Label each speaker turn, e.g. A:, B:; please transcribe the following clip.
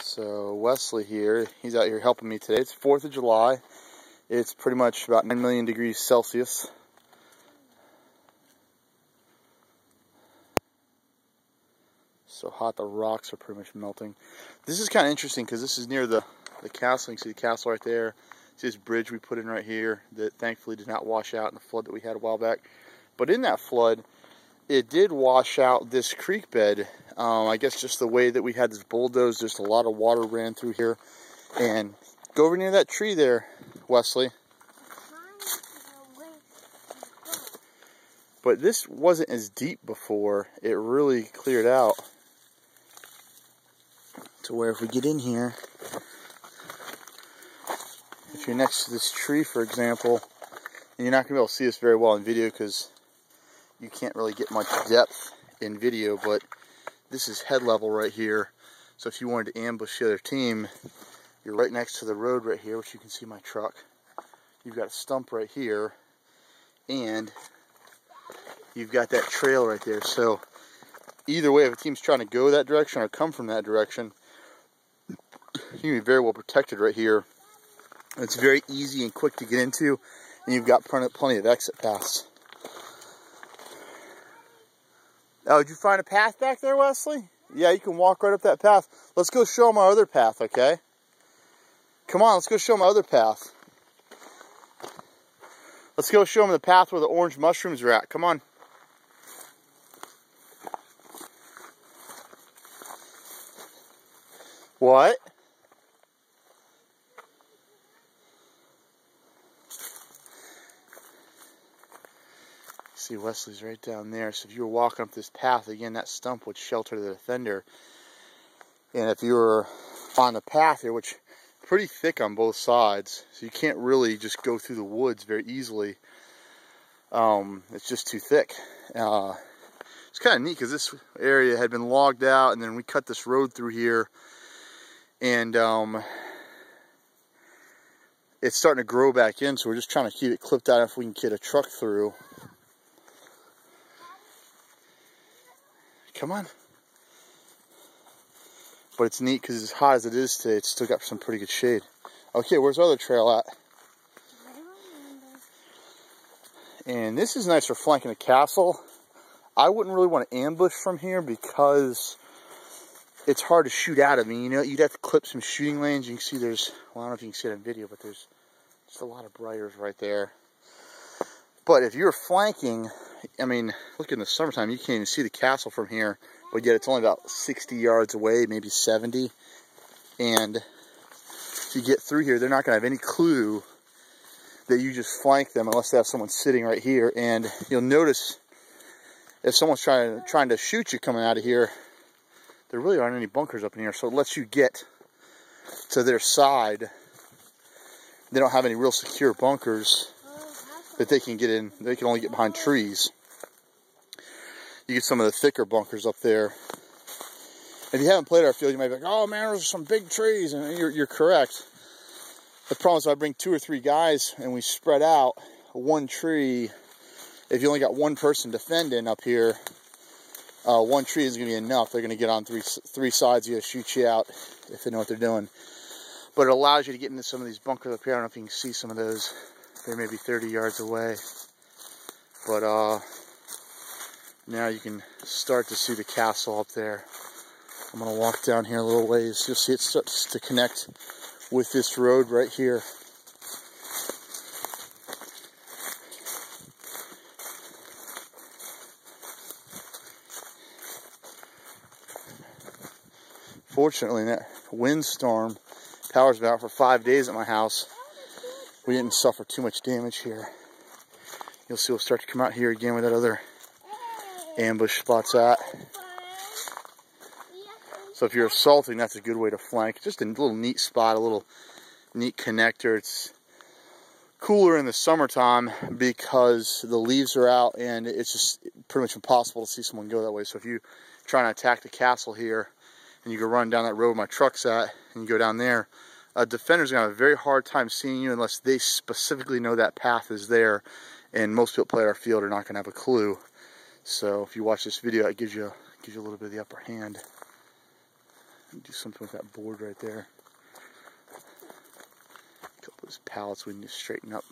A: So Wesley here, he's out here helping me today. It's 4th of July. It's pretty much about 9 million degrees Celsius. So hot the rocks are pretty much melting. This is kind of interesting because this is near the castle. You can see the castle right there. See this bridge we put in right here that thankfully did not wash out in the flood that we had a while back. But in that flood, it did wash out this creek bed. I guess just the way that we had this bulldoze, just a lot of water ran through here. And go over near that tree there, Wesley. But this wasn't as deep before. It really cleared out to where if we get in here, if you're next to this tree, for example, and you're not going to be able to see this very well in video because you can't really get much depth in video, but this is head level right here. So if you wanted to ambush the other team, you're right next to the road right here, which you can see my truck. You've got a stump right here, and you've got that trail right there. So either way, if a team's trying to go that direction or come from that direction, you can be very well protected right here. It's very easy and quick to get into, and you've got plenty of exit paths. Oh, did you find a path back there, Wesley? Yeah, you can walk right up that path. Let's go show them our other path, okay? Come on, let's go show them our other path. Let's go show them the path where the orange mushrooms are at. Come on. What? See, Wesley's right down there. So if you were walking up this path, again, that stump would shelter the defender. And if you were on the path here, which is pretty thick on both sides, so you can't really just go through the woods very easily. It's just too thick. It's kind of neat because this area had been logged out, and then we cut this road through here. And it's starting to grow back in, so we're just trying to keep it clipped out if we can get a truck through. Come on. But it's neat because as hot as it is today, it's still got some pretty good shade. Okay, where's our other trail at? And this is nice for flanking a castle. I wouldn't really want to ambush from here because it's hard to shoot out of me. You know, you'd have to clip some shooting lanes. You can see there's, well, I don't know if you can see it in video, but there's just a lot of briars right there. But if you're flanking, I mean, look in the summertime, you can't even see the castle from here, but yet it's only about 60 yards away, maybe 70. And if you get through here, they're not going to have any clue that you just flanked them unless they have someone sitting right here. And you'll notice if someone's trying to shoot you coming out of here, there really aren't any bunkers up in here, so it lets you get to their side. They don't have any real secure bunkers that they can get in. They can only get behind trees. You get some of the thicker bunkers up there. If you haven't played our field, you might be like, oh man, there's some big trees, and you're correct. The problem is I bring 2 or 3 guys and we spread out one tree. If you only got one person defending up here, one tree isn't going to be enough. They're going to get on three sides of you, shoot you out if they know what they're doing. But it allows you to get into some of these bunkers up here. I don't know if you can see some of those. They may be 30 yards away. But now you can start to see the castle up there. I'm going to walk down here a little ways. You'll see it starts to connect with this road right here. Fortunately, that windstorm, power's been out for 5 days at my house. We didn't suffer too much damage here. You'll see we'll start to come out here again where that other ambush spot's at. So if you're assaulting, that's a good way to flank. Just a little neat spot, a little neat connector. It's cooler in the summertime because the leaves are out and it's just pretty much impossible to see someone go that way. So if you're trying to attack the castle here, and you go run down that road where my truck's at, and you go down there, a defender's going to have a very hard time seeing you unless they specifically know that path is there, and most people play our field are not going to have a clue. So if you watch this video, it gives you a little bit of the upper hand. Do something with that board right there. A couple of those pallets we need to straighten up.